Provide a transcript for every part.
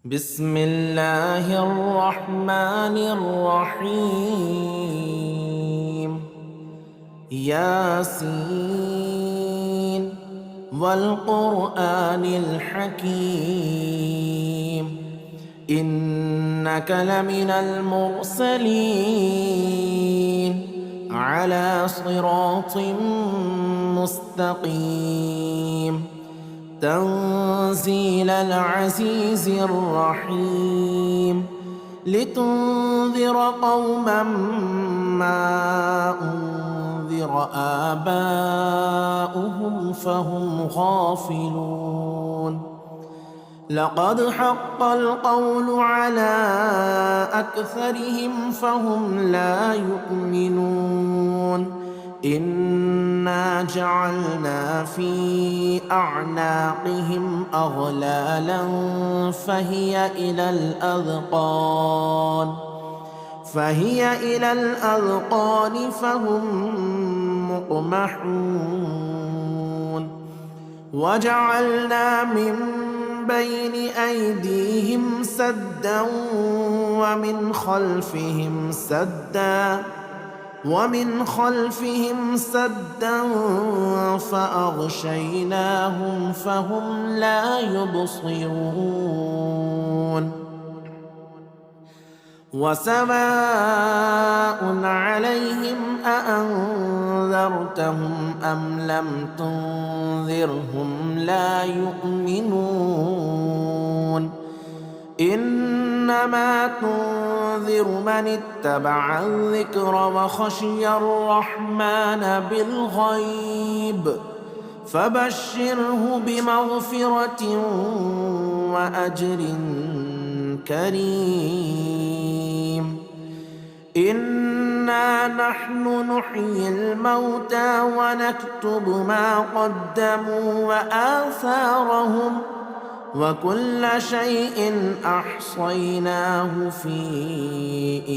بسم الله الرحمن الرحيم. ياسين والقرآن الحكيم إنك لمن المرسلين على صراط مستقيم تنزيل العزيز الرحيم لتنذر قوما ما أنذر آباؤهم فهم غافلون. لقد حق القول على أكثرهم فهم لا يؤمنون. إنا جعلنا في أعناقهم أغلالا فهي إلى الأذقان فهم مقمحون. وجعلنا من بين أيديهم سدا ومن خلفهم سدا فأغشيناهم فهم لا يبصرون. وسواء عليهم أأنذرتهم أم لم تنذرهم لا يؤمنون. إنما تنذر من اتبع الذكر وخشي الرحمن بالغيب فبشره بمغفرة وأجر كريم. إنا نحن نحيي الموتى ونكتب ما قدموا وآثارهم وكل شيء أحصيناه في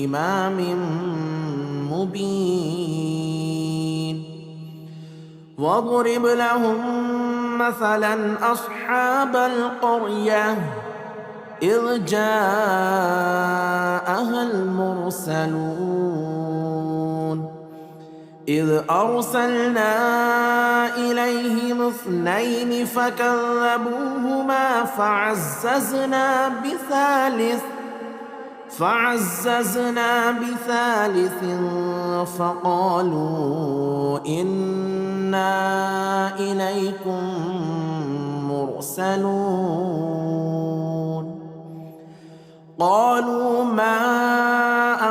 إمام مبين. واضرب لهم مثلا أصحاب القرية إذ جاءها المرسلون إذ أرسلنا إليهم 2 فكذبوهما فعززنا بثالث فقالوا إنا إليكم مرسلون. قالوا ما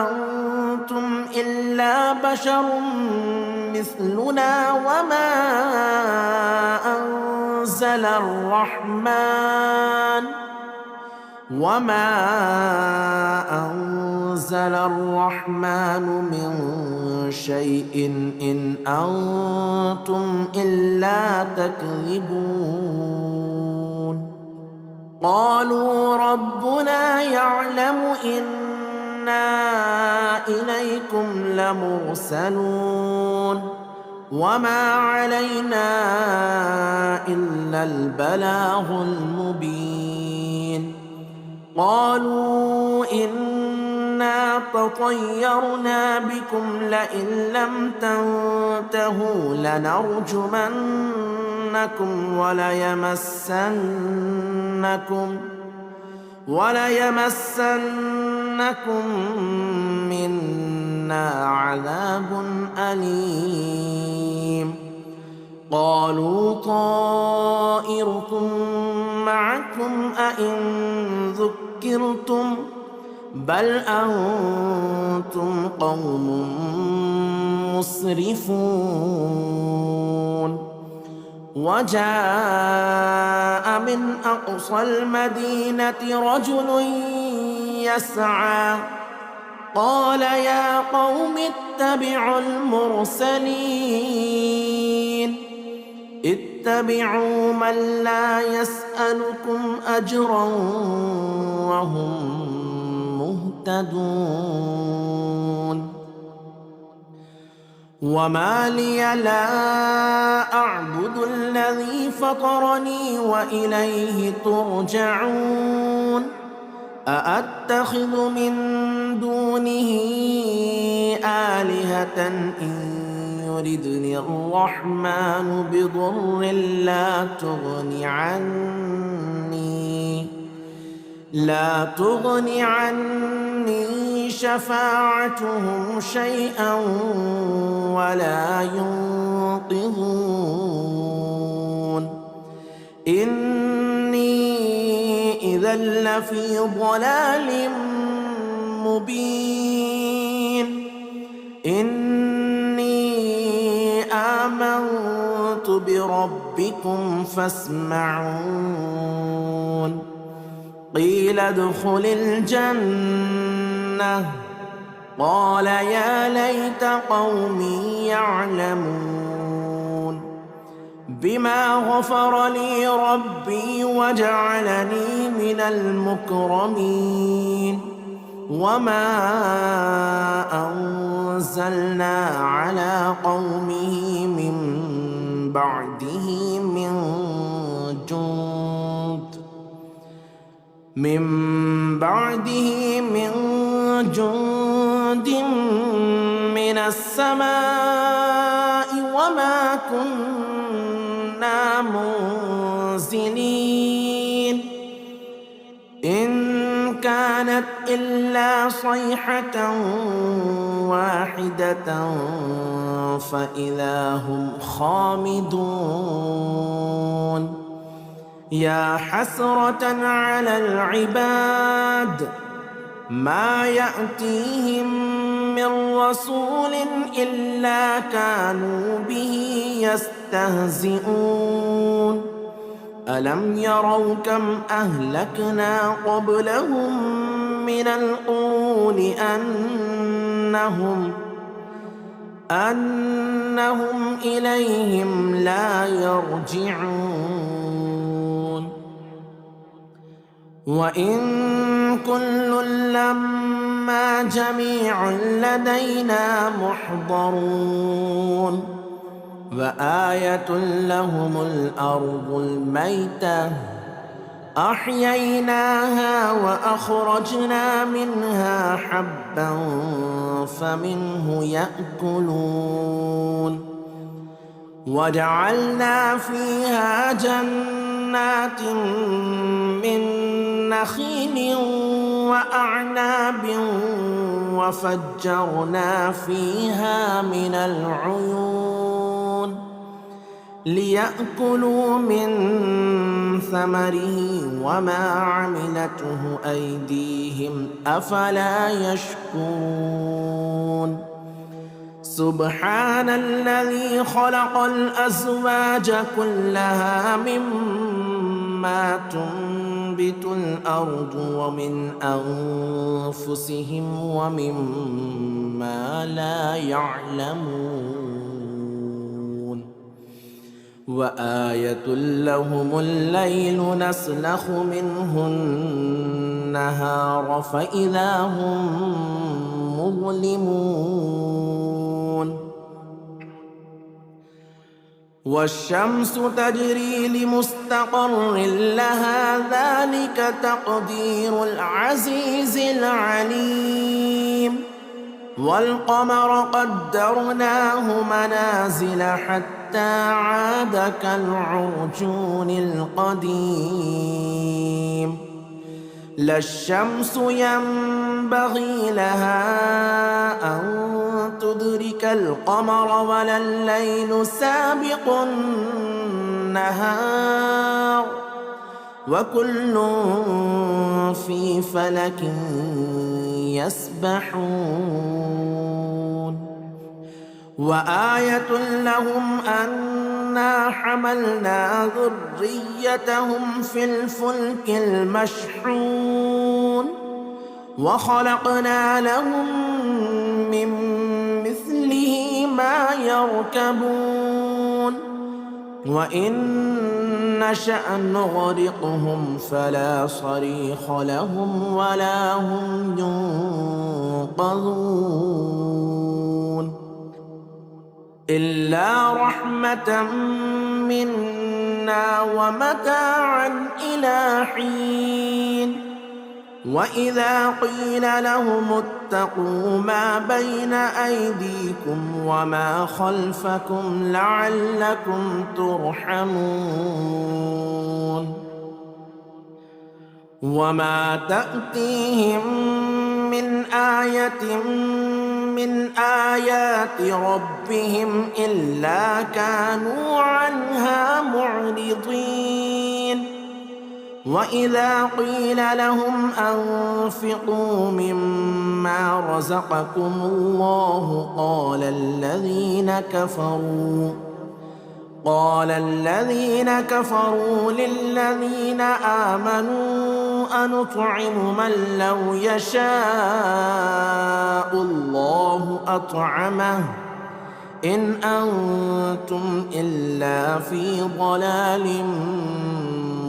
أنتم إلا بشر مثلنا وما أنزل الرحمن من شيء إن أنتم إلا تكذبون. قالوا ربنا يعلم إنا إليكم لمرسلون وما علينا إلا البلاغ المبين. قالوا إنا تطيرنا بكم لئن لم تنتهوا لنرجمنكم وليمسنكم منا عذاب أليم. قالوا طائركم معكم أئن ذكرتم بل أنتم قوم مسرفون. وجاء من أقصى المدينة رجل يسعى قال يا قوم اتبعوا المرسلين اتبعوا من لا يسألكم أجرا وهم مهتدون. وما لي لا أعبد الذي فطرني وإليه ترجعون. أأتخذ من دونه آلهة إن يردني الرحمن بضر لا تغن عني شفاعتهم شيئا ولا ينقذون إني إذا لفي ضلال مبين إني آمنت بربكم فاسمعون قيل ادخل الجنة قال يا ليت قومي يعلمون بما غفر لي ربي وجعلني من المكرمين وما أنزلنا على قومه من بعده من جند من السماء وما كنا منزلين إن كانت إلا صيحة واحدة فإذا هم خامدون يا حسرة على العباد ما يأتيهم من رسول إلا كانوا به يستهزئون ألم يروا كم أهلكنا قبلهم من القرون أنهم إليهم لا يرجعون وإن كل لما جميع لدينا محضرون وآية لهم الأرض الميتة أحييناها وأخرجنا منها حبا فمنه يأكلون وجعلنا فيها جنات من نخيل وأعناب وفجرنا فيها من العيون ليأكلوا من ثمره وما عملته أيديهم أفلا يشكرون سبحان الذي خلق الأزواج كلها مما تنبت الأرض ومن أنفسهم ومما لا يعلمون وآية لهم الليل نسلخ منه النهار فإذا هم مظلمون والشمس تجري لمستقر لها ذلك تقدير العزيز العليم والقمر قدرناه منازل حتى عاد كالعرجون القديم لا الشمس ينبغي لها أن تدرك القمر ولا الليل سابق النهار وكل في فلك يسبحون وآية لهم أنا حملنا ذريتهم في الفلك المشحون وخلقنا لهم من مثله ما يركبون وإن نشأ نغرقهم فلا صريخ لهم ولا هم ينقذون إلا رحمة منا ومتاعا إلى حين وإذا قيل لهم اتقوا ما بين أيديكم وما خلفكم لعلكم ترحمون وما تأتيهم من آية من آيات ربهم إلا كانوا عنها معرضين وإذا قيل لهم أنفقوا مما رزقكم الله قال الذين كفروا للذين آمنوا أنطعم من لو يشاء الله أطعمه إن أنتم إلا في ضلال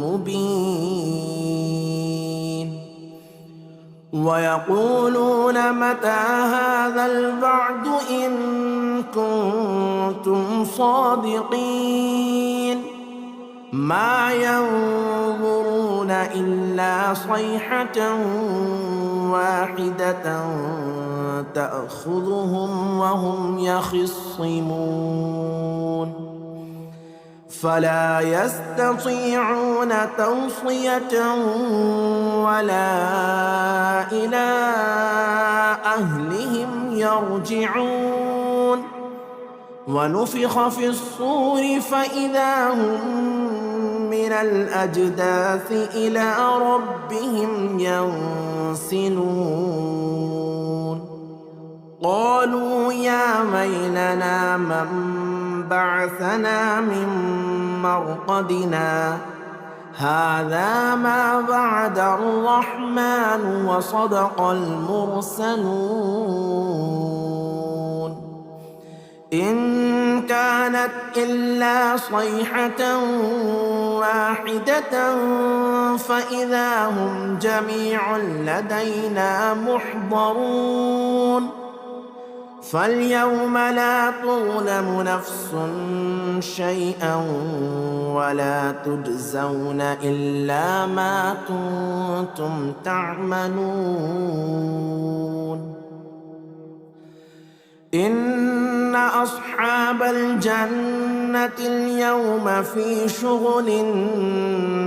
مبين ويقولون متى هذا الوعد إن كنتم صادقين ما ينظرون إلا صيحة واحدة تأخذهم وهم يخصمون فلا يستطيعون توصية ولا إلى أهلهم يرجعون ونفخ في الصور فإذا هم من الأجداث إلى ربهم ينسلون قالوا يا ويلنا من بعثنا من مرقدنا هذا ما وعد الرحمن وصدق المرسلون إن كانت إلا صيحة واحدة فإذا هم جميع لدينا محضرون فاليوم لا تظلم نفس شيئا ولا تجزون إلا ما كنتم تعملون إن أصحاب الجنة اليوم في شغل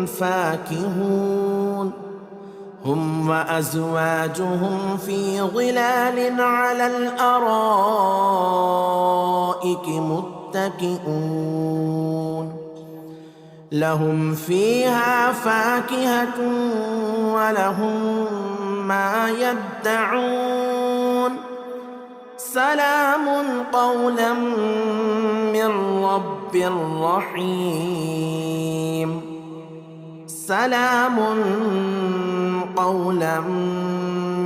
فاكهون هم وأزواجهم في ظلال على الأرائك متكئون لهم فيها فاكهة ولهم ما يدعون سلام قولا من رب رحيم سلام قولا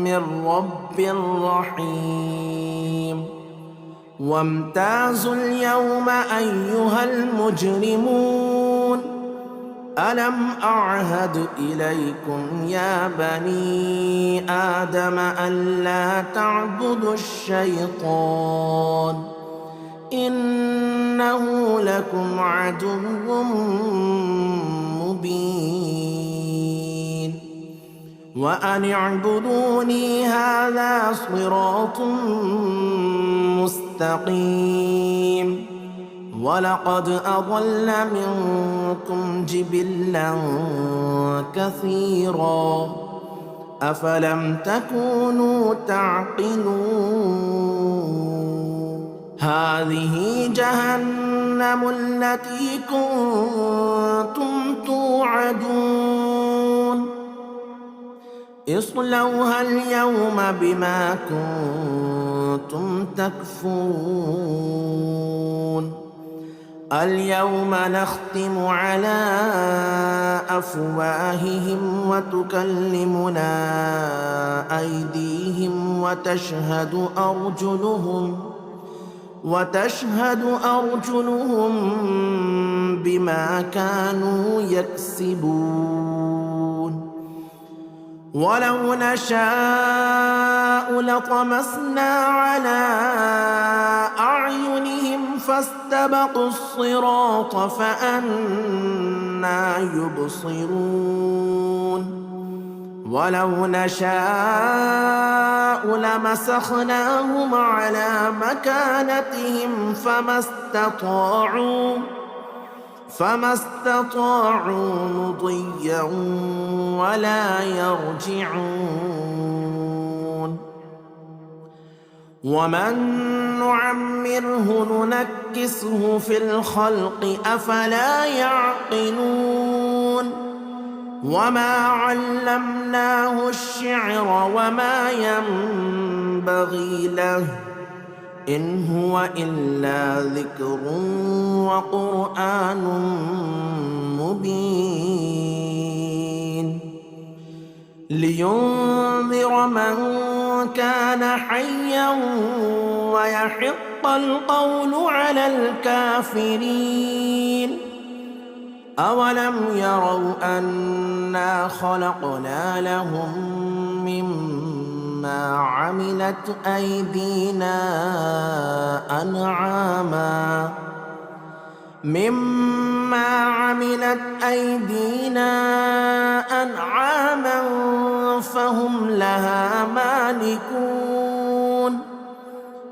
من رب رحيم وامتازوا اليوم أيها المجرمون ألم أعهد إليكم يا بني آدم ألا تعبدوا الشيطان إنه لكم عدو مبين وأن اعبدوني هذا صراط مستقيم ولقد أضل منكم جبلا كثيرا أفلم تكونوا تعقلون هذه جهنم التي كنتم توعدون اصلوها اليوم بما كنتم تكفرون اليوم نختم على أفواههم وتكلمنا أيديهم وتشهد أرجلهم بما كانوا يكسبون ولو نشاء لطمسنا على أعينهم فاستبقوا الصراط فأنى يبصرون ولو نشاء لمسخناهم على مكانتهم فما استطاعوا مضيا ولا يرجعون. ومن نعمره ننكسه في الخلق أفلا يعقلون. وما علمناه الشعر وما ينبغي له إن هو إلا ذكر وقرآن مبين لينذر من كان حيا ويحق القول على الكافرين. أولم يروا أنا خلقنا لهم مما عملت أيدينا أنعاما فهم لها مالكون.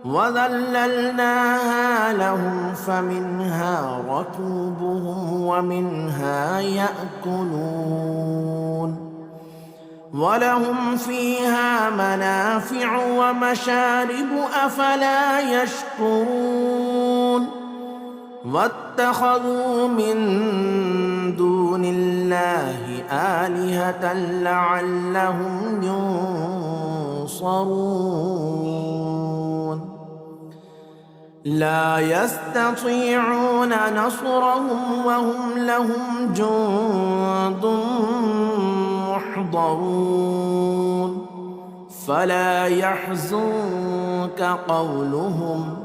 وذللناها لهم فمنها ركوبهم ومنها يأكلون ولهم فيها منافع ومشارب أفلا يشكرون. واتخذوا من دون الله آلهة لعلهم ينصرون. لا يستطيعون نصرهم وهم لهم جند محضرون. فلا يحزنك قولهم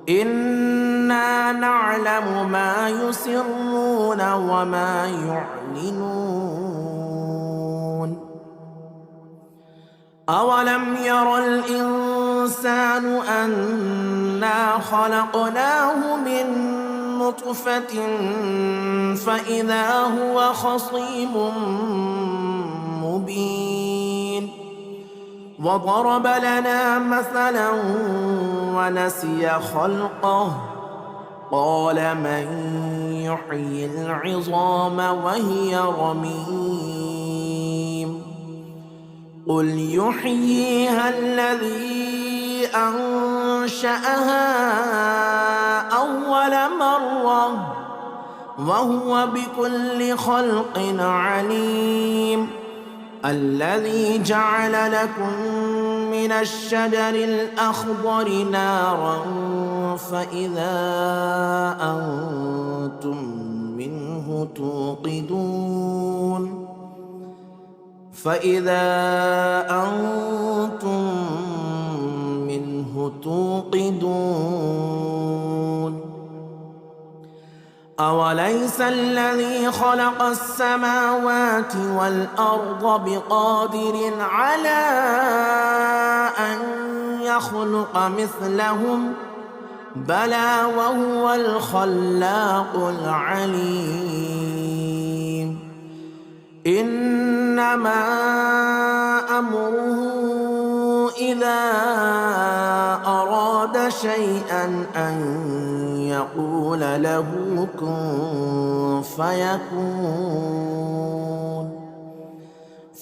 إنا نعلم ما يسرون وما يعلنون. أولم ير الإنسان أنا خلقناه من نطفة فإذا هو خصيم مبين. وضرب لنا مثلا ونسي خلقه قال من يحيي العظام وهي رميم. قل يحييها الذي أنشأها أول مرة وهو بكل خلق عليم. الذي جعل لكم من الشجر الأخضر نارا فإذا أنتم منه توقدون. أوليس الذي خلق السماوات والأرض بقادر على أن يخلق مثلهم بلى وهو الخلاق العليم. إنما أمره إذا أراد شيئا أن يقول له كن فيكون.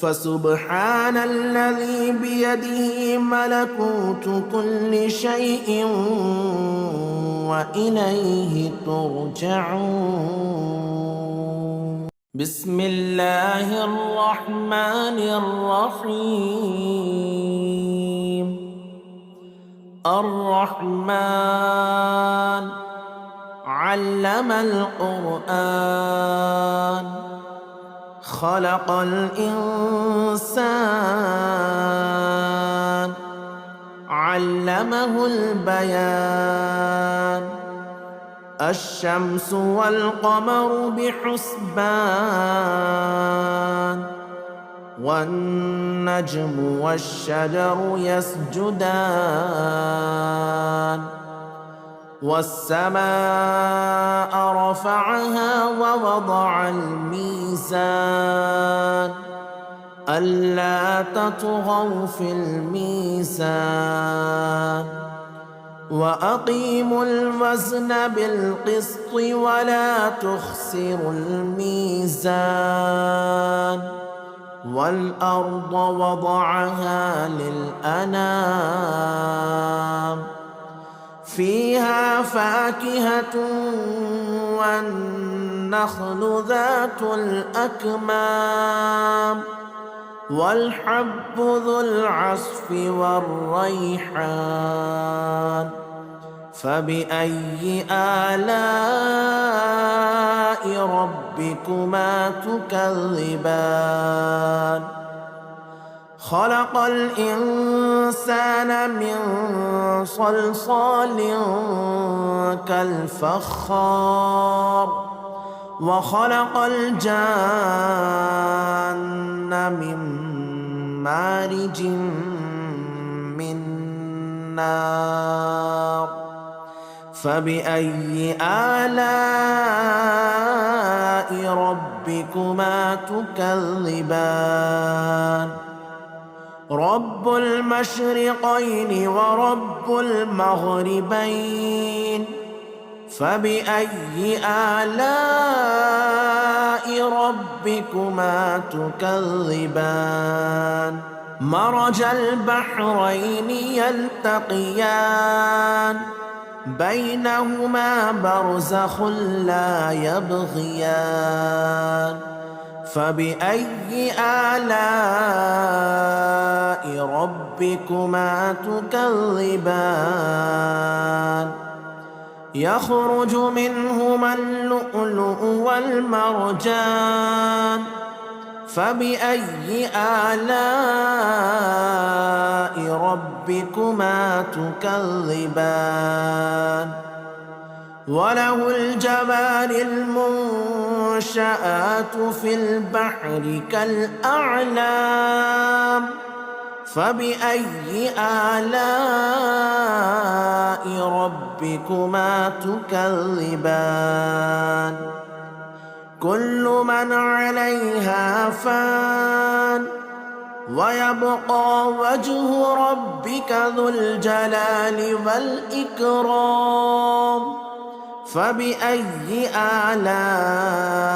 فسبحان الذي بيده ملكوت كل شيء وإليه ترجعون. بسم الله الرحمن الرحيم. الرحمن علم القرآن خلق الإنسان علمه البيان. الشمس والقمر بحسبان والنجم والشجر يسجدان. والسماء رفعها ووضع الميزان ألا تطغوا في الميزان وأقيموا الوزن بالقسط ولا تخسروا الميزان والأرض وضعها للأنام فيها فاكهة والنخل ذات الأكمام والحب ذو العصف والريحان فبأي آلاء ربكما تكذبان خلق الإنسان من صلصال كالفخار وخلق الجان من مارج من نار فبأي آلاء ربكما تكذبان رب المشرقين ورب المغربين فبأي آلاء ربكما تكذبان مرج البحرين يلتقيان بينهما برزخ لا يبغيان فبأي آلاء ربكما تكذبان يخرج منهما اللؤلؤ والمرجان فبأي آلاء ربكما تكذبان وله الجبال المنشآت في البحر كالأعلام فبأي آلاء ربكما تكذبان كل من عليها فان ويبقى وجه ربك ذو الجلال والإكرام فبأي آلاء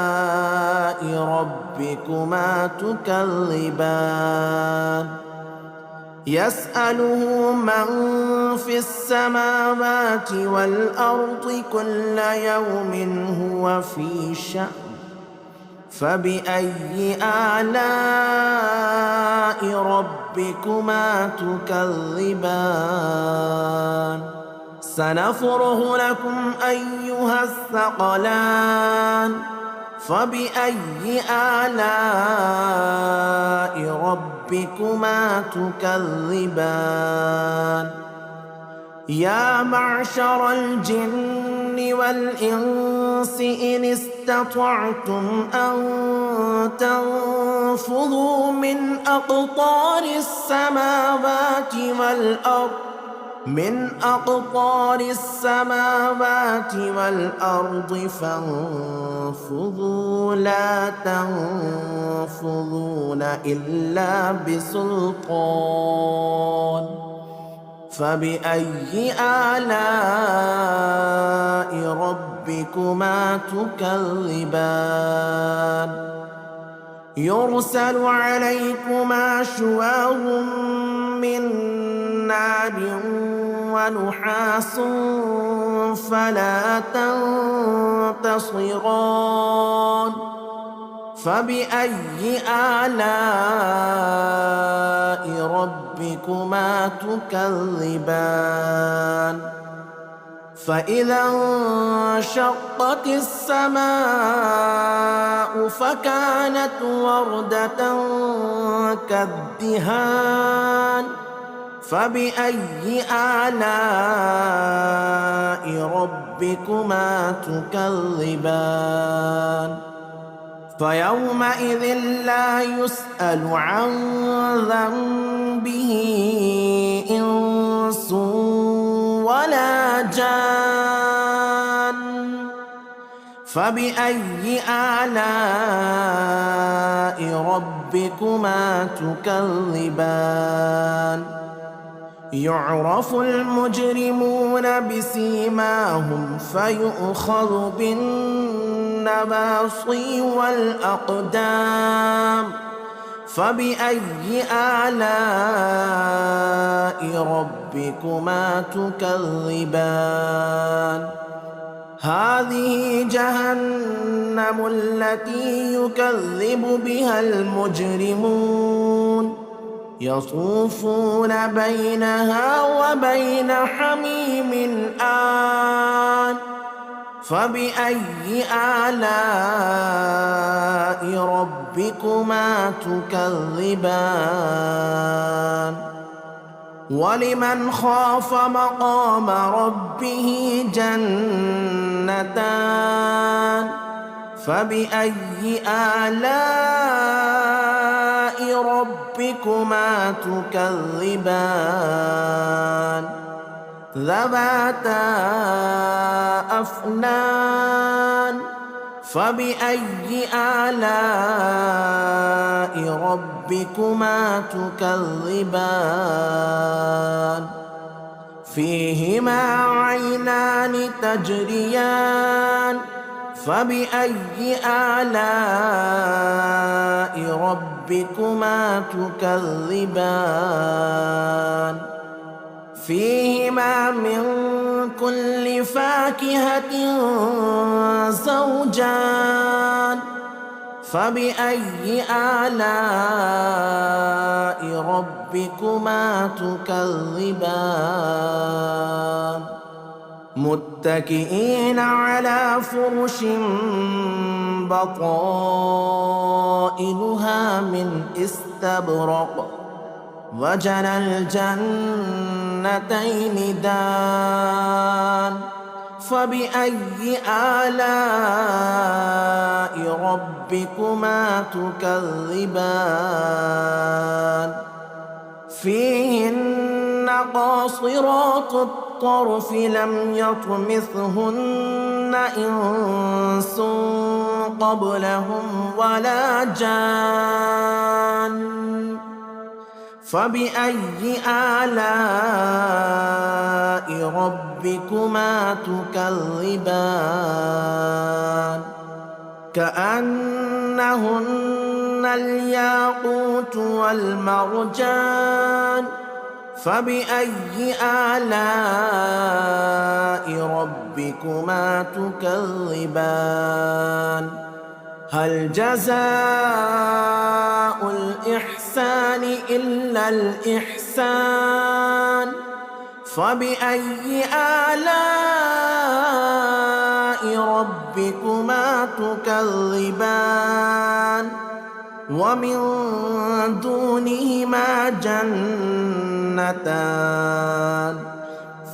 ربكما تكذبان يسأله من في السماوات والأرض كل يوم هو في شأن فبأي آلاء ربكما تكذبان سنفرغ لكم أيها الثقلان فبأي آلاء ربكما تكذبان يا معشر الجن والإنس إن استطعتم أن تنفذوا من أقطار السماوات والأرض فانفذوا لا تنفذون إلا بسلطان فبأي آلاء ربكما تكذبان يرسل عليكما شواظ من نار ونحاس فلا تنتصران فبأي آلاء ربكما تكذبان فإذا انشقت السماء فكانت وردة كالدهان فبأي آلاء ربكما تكذبان فيومئذ لا يسأل عن ذنبه إنس ولا جان فبأي آلاء ربكما ربكما تكذبان يعرف المجرمون بسيماهم فيؤخذ بالنواصي والأقدام فبأي آلاء ربكما تكذبان هذه جهنم التي يكذب بها المجرمون يطوفون بينها وبين حميم آن فبأي آلاء ربكما تكذبان ولمن خاف مقام ربه جنتان فبأي آلاء ربكما تكذبان ذواتا أفنان فبأي آلاء ربكما تكذبان فيهما عينان تجريان فبأي آلاء ربكما تكذبان فيهما من كل فاكهة زوجان فبأي آلاء ربكما تكذبان متكئين على فرش بطائنها من استبرق وجنى الجنتين دان فبأي آلاء ربكما تكذبان فيهن قاصرات الطرف لم يطمثهن إنس قبلهم ولا جان فبأي آلاء ربكما تكذبان كأنهن الياقوت والمرجان فبأي آلاء ربكما تكذبان هل جزاء الإحسان إلا الإحسان فبأي آلاء ربكما تكذبان ومن دونهما جنتان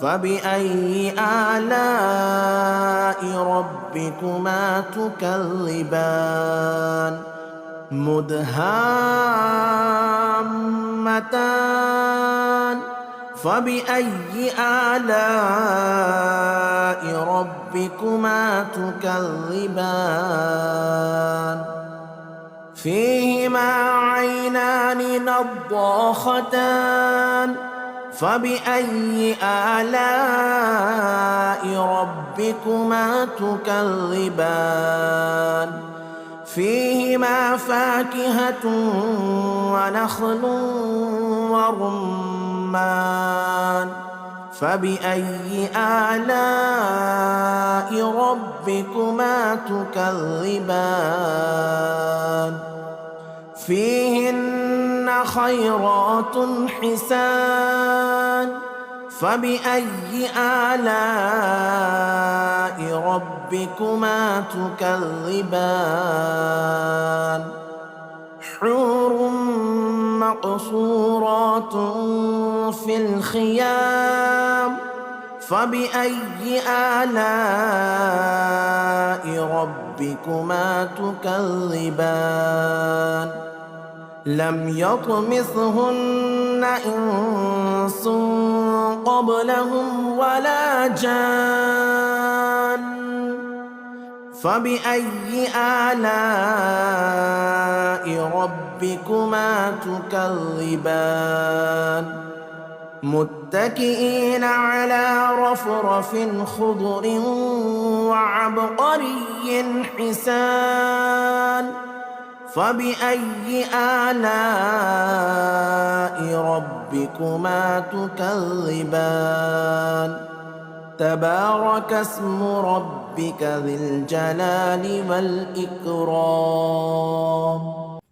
فبأي آلاء ربكما تكذبان مدهامتان فبأي آلاء ربكما تكذبان فيهما عينان نضاختان فبأي آلاء ربكما تكذبان فيهما فاكهة ونخل ورمان فبأي آلاء ربكما تكذبان فيهن خيرات حسان فبأي آلاء ربكما تكذبان حور مقصورات في الخيام فبأي آلاء ربكما تكذبان لم يطمثهن إنس قبلهم ولا جان فبأي آلاء ربكما تكذبان متكئين على رفرف خضر وعبقري حسان فبأي آلاء ربكما تكذبان تبارك اسم ربك ذي الجلال والإكرام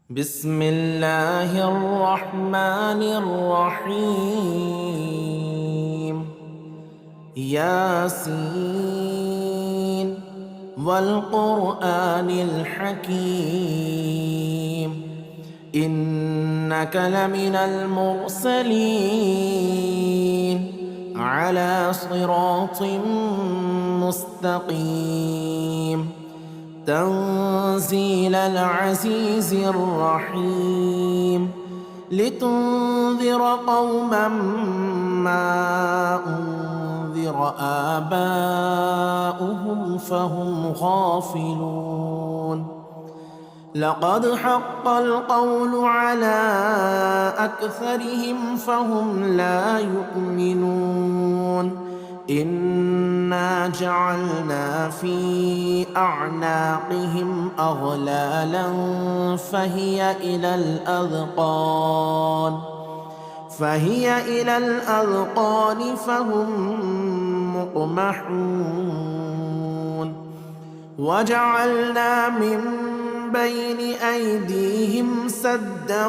بسم الله الرحمن الرحيم ياسين والقرآن الحكيم إنك لمن المرسلين على صراط مستقيم تنزيل العزيز الرحيم لتنذر قوما ما أنذر آباؤهم فهم غافلون لقد حق القول على أكثرهم فهم لا يؤمنون إنا جعلنا في أعناقهم أغلالا فهي إلى الأذقان فهم مقمحون وجعلنا من بين أيديهم سدا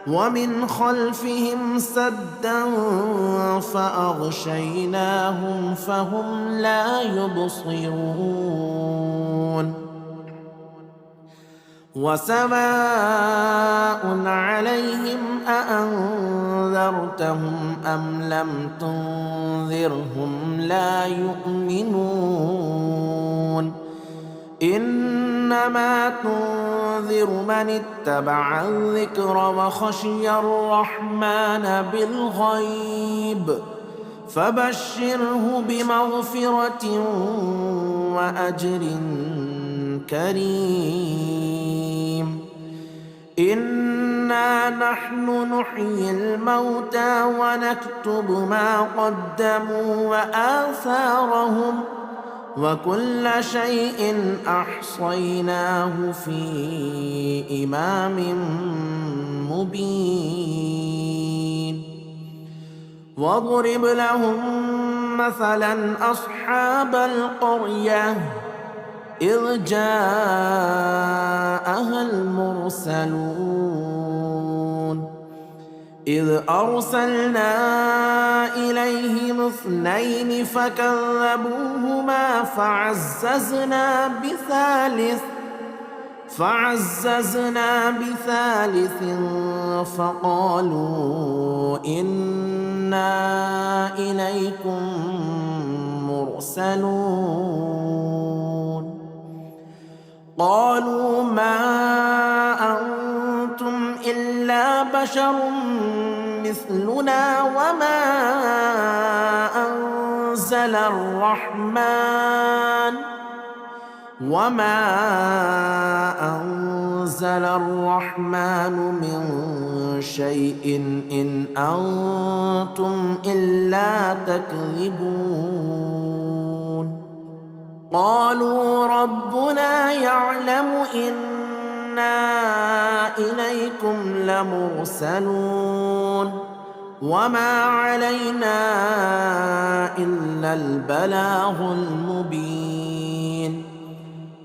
ومن خلفهم سدا فأغشيناهم فهم لا يبصرون وسواء عليهم أأنذرتهم أم لم تنذرهم لا يؤمنون إنما تنذر من اتبع الذكر وخشي الرحمن بالغيب فبشره بمغفرة وأجر كريم إنا نحن نحيي الموتى ونكتب ما قدموا وآثارهم وكل شيء أحصيناه في إمام مبين واضرب لهم مثلا أصحاب القرية إذ جاءها المرسلون إذ أرسلنا إليهم 2 فكذبوهما فعززنا بثالث فقالوا إنا إليكم مرسلون قالوا ما أنتم إلا بشر مثلنا وما أنزل الرحمن من شيء إن أنتم إلا تكذبون قالوا ربنا يعلم إنا إليكم لمرسلون وما علينا إلا البلاغ المبين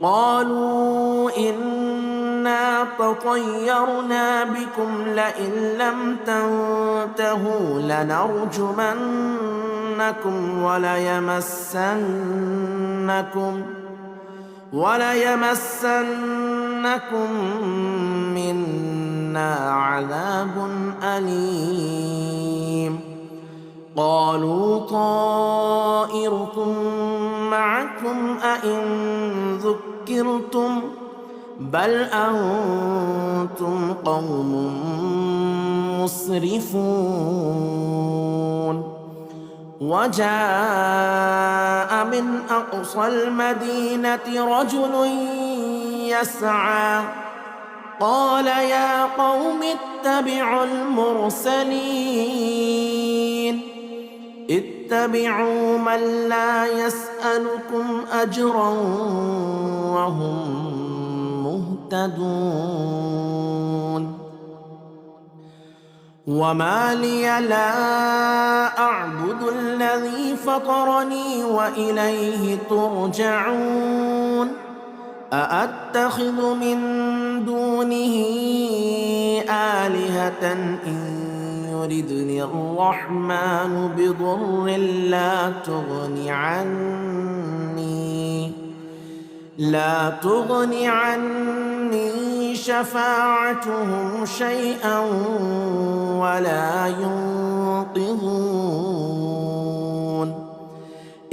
قالوا إنا تطيرنا بكم لئن لم تنتهوا لنرجمنكم وليمسنكم منا عذاب أليم قالوا طائركم معكم أئن ذكرتم بل أنتم قوم مسرفون وجاء من أقصى المدينة رجل يسعى قال يا قوم اتبعوا المرسلين اتبعوا من لا يسألكم أجرا وهم مهتدون وما لي لا أعبد الذي فطرني وإليه ترجعون أأتخذ من دونه آلهة إن يردني الرحمن بضر لا تغني عني شفاعتهم شيئا ولا ينقذون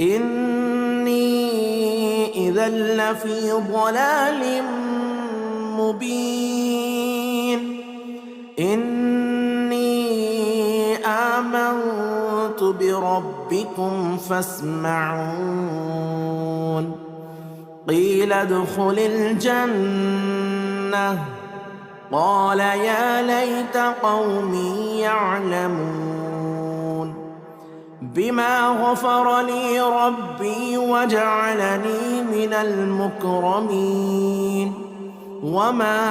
إني إذا لفي ضلال مبين إني آمنت بربكم فاسمعون قيل ادخل الجنة قال يا ليت قومي يعلمون بما غفر لي ربي وجعلني من المكرمين وما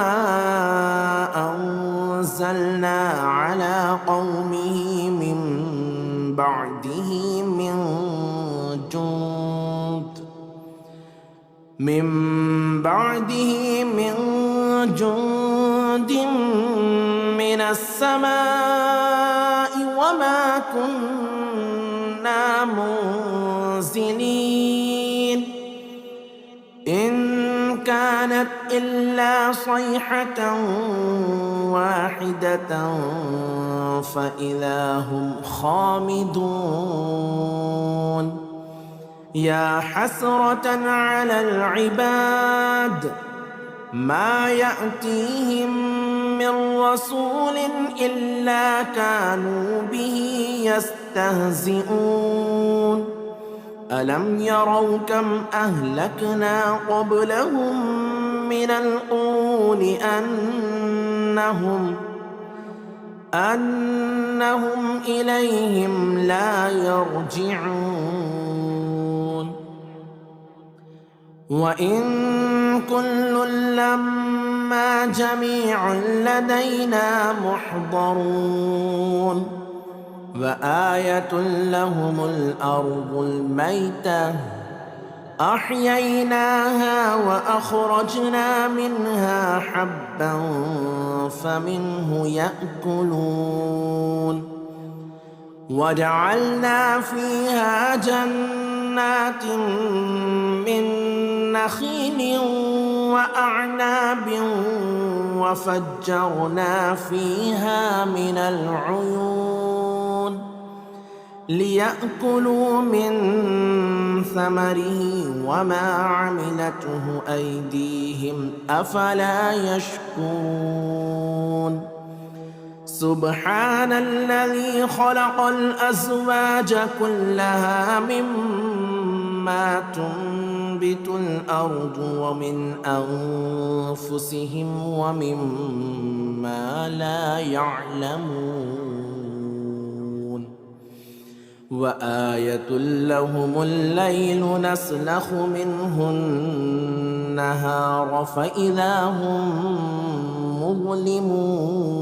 أنزلنا على قومه من بعده من جند من السماء وما كنا منزلين إن كانت إلا صيحة واحدة فإذا هم خامدون يا حسرة على العباد ما يأتيهم من رسول إلا كانوا به يستهزئون ألم يروا كم أهلكنا قبلهم من القرون أنهم إليهم لا يرجعون وإن كل لما جميع لدينا محضرون وآية لهم الأرض الميتة أحييناها وأخرجنا منها حبا فمنه يأكلون وجعلنا فيها جنات من نخيل وأعناب وفجرنا فيها من العيون ليأكلوا من ثمره وما عملته أيديهم أفلا يشكرون سبحان الذي خلق الأزواج كلها مما تنبت الأرض ومن أنفسهم ومما لا يعلمون وآية لهم الليل نسلخ منه النهار فإذا هم مظلمون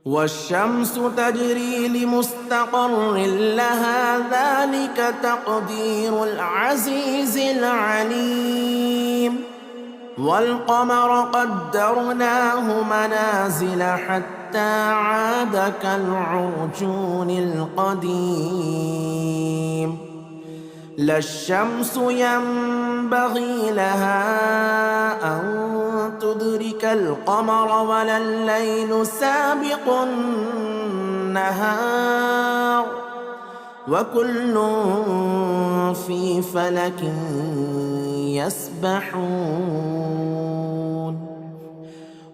والشمس تجري لمستقر لها ذلك تقدير العزيز العليم والقمر قدرناه منازل حتى عاد كالعرجون القديم لا الشمس ينبغي لها أن تدرك القمر ولا الليل سابق النهار وكل في فلك يسبحون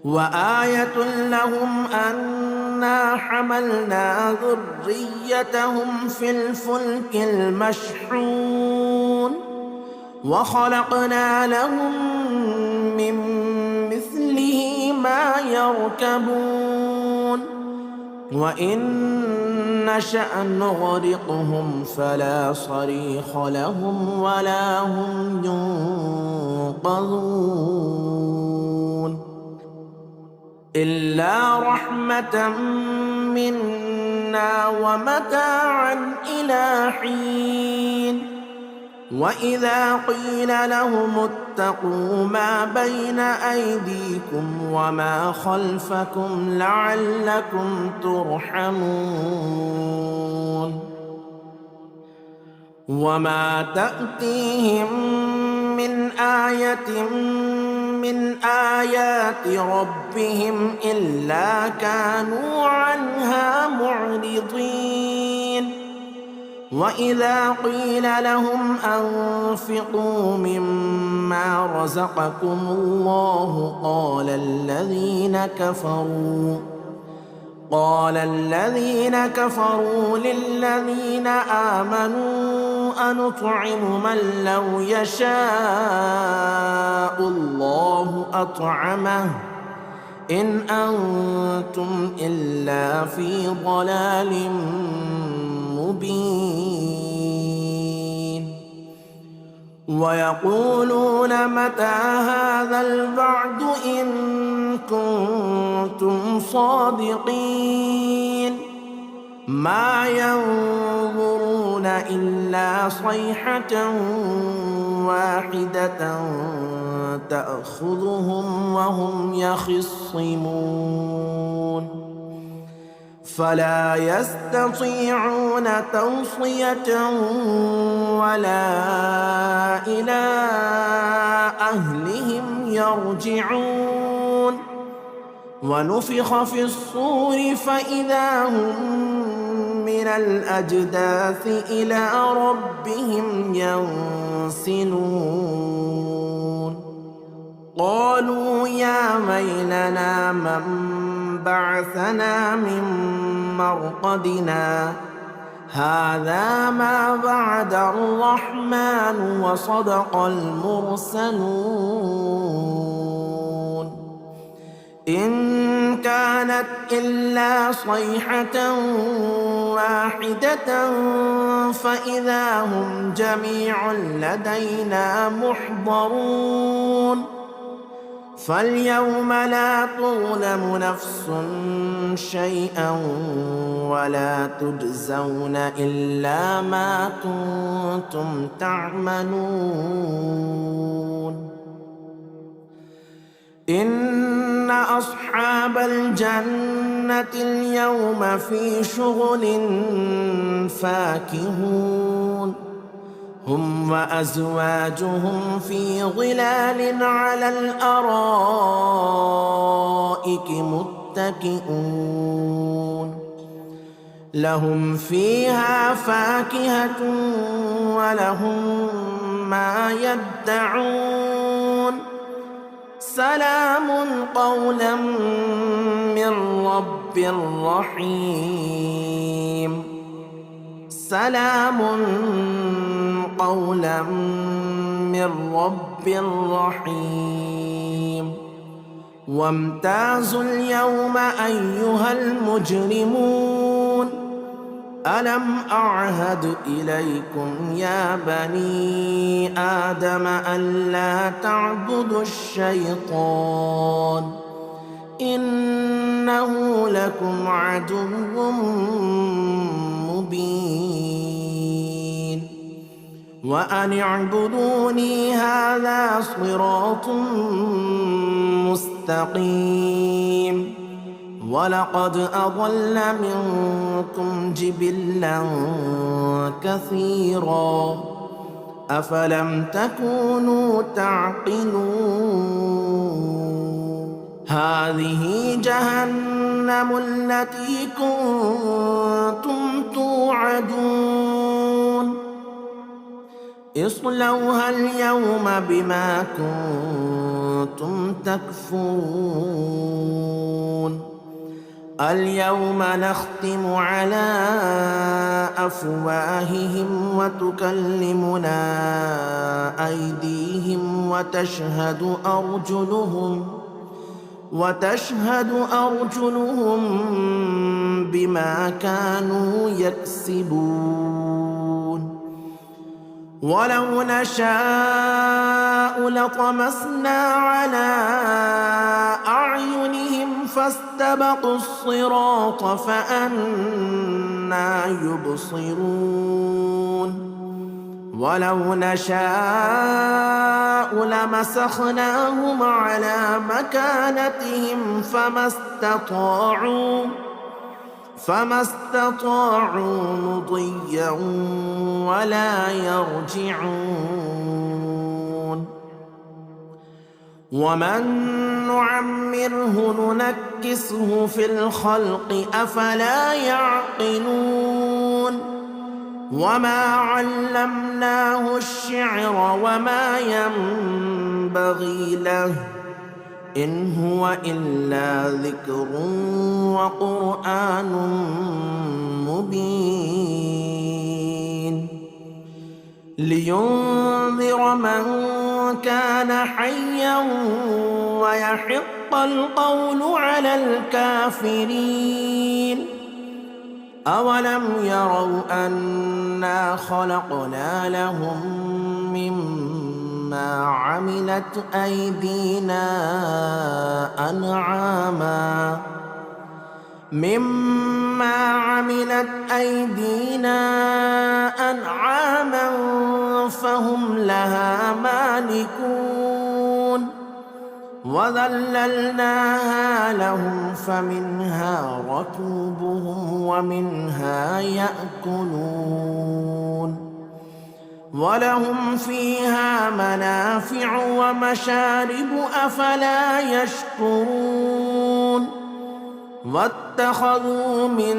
وآية لهم أن أنا حملنا ذريتهم في الفلك المشحون وخلقنا لهم من مثله ما يركبون وإن نشأ نغرقهم فلا صريخ لهم ولا هم ينقذون إلا رحمة منا ومتاعا إلى حين وإذا قيل لهم اتقوا ما بين أيديكم وما خلفكم لعلكم ترحمون وما تأتيهم من آية من آيات ربهم إلا كانوا عنها معرضين وإذا قيل لهم أنفقوا مما رزقكم الله قال الذين كفروا للذين آمنوا أنطعم من لو يشاء الله أطعمه إن أنتم إلا في ضلال مبين ويقولون متى هذا الوعد إن كنتم صادقين ما ينظرون إلا صيحة واحدة تأخذهم وهم يخصمون فلا يستطيعون توصية ولا إلى أهلهم يرجعون ونفخ في الصور فإذا هم من الأجداث إلى ربهم ينسلون قالوا يا ويلنا من بعثنا من مرقدنا هذا ما وعد الرحمن وصدق المرسلون إن كانت إلا صيحة واحدة فإذا هم جميع لدينا محضرون فاليوم لا تظلم نفس شيئا ولا تجزون إلا ما كنتم تعملون إن أصحاب الجنة اليوم في شغل فاكهون هم وأزواجهم في ظلال على الأرائك متكئون لهم فيها فاكهة ولهم ما يدعون سلام قولا من رب رحيم سلام قولا من رب رحيم وامتازوا اليوم أيها المجرمون ألم أعهد إليكم يا بني آدم ألا تعبدوا الشيطان إنه لكم عدو مبين وأن اعبدوني هذا صراط مستقيم ولقد أضل منكم جبلا كثيرا أفلم تكونوا تعقلون هذه جهنم التي كنتم توعدون اصلوها اليوم بما كنتم تكفرون اليوم نختم على أفواههم وتكلمنا أيديهم وتشهد أرجلهم بما كانوا يكسبون ولو نشاء لطمسنا على أعينهم فاستبقوا الصراط فأنى يبصرون ولو نشاء لمسخناهم على مكانتهم فما استطاعوا مضيا ولا يرجعون ومن نعمره ننكسه في الخلق أفلا يعقلون وما علمناه الشعر وما ينبغي له إن هو إلا ذكر وقرآن مبين لينذر من كان حيا ويحق القول على الكافرين أولم يروا أنا خلقنا لهم مما عملت أيدينا أنعاما فهم لها مالكون وذللناها لهم فمنها ركوبهم ومنها يأكلون ولهم فيها منافع ومشارب أفلا يشكرون واتخذوا من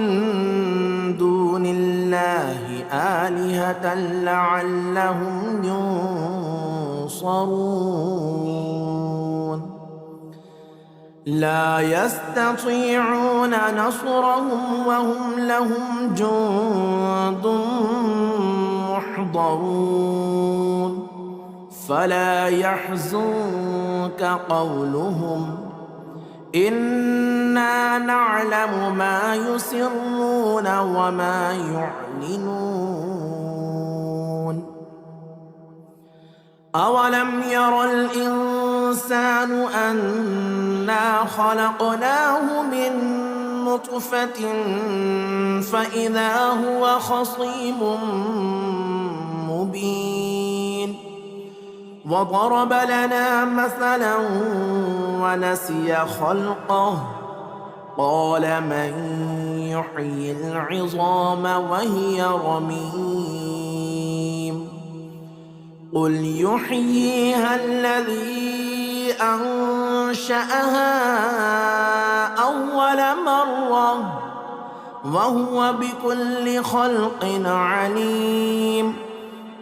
دون الله آلهة لعلهم ينصرون لا يستطيعون نصرهم وهم لهم جند محضرون فلا يحزنك قولهم إنا نعلم ما يسرون وما يعلنون أولم ير الإنسان أنا خلقناه من نطفة فإذا هو خصيم مبين وضرب لنا مثلا ونسي خلقه قال من يحيي العظام وهي رميم قل يحييها الذي أنشأها أول مرة وهو بكل خلق عليم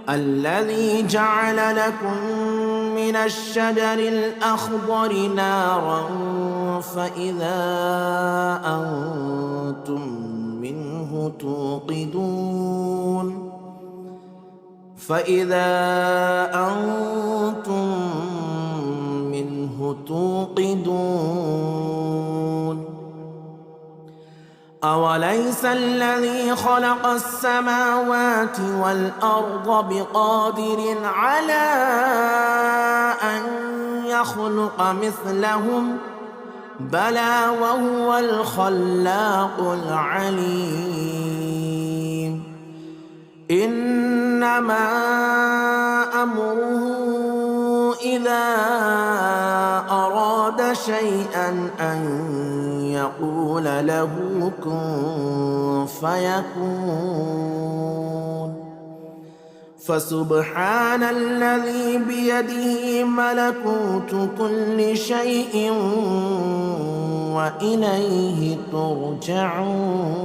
الذي جعل لكم من الشجر الأخضر نارا فإذا أنتم منه توقدون أوليس الذي خلق السماوات والأرض بقادر على أن يخلق مثلهم بلى وهو الخلاق العليم إنما أمره إذا أراد شيئا أن يقول له كن فيكون فسبحان الذي بيده ملكوت كل شيء وإليه ترجعون.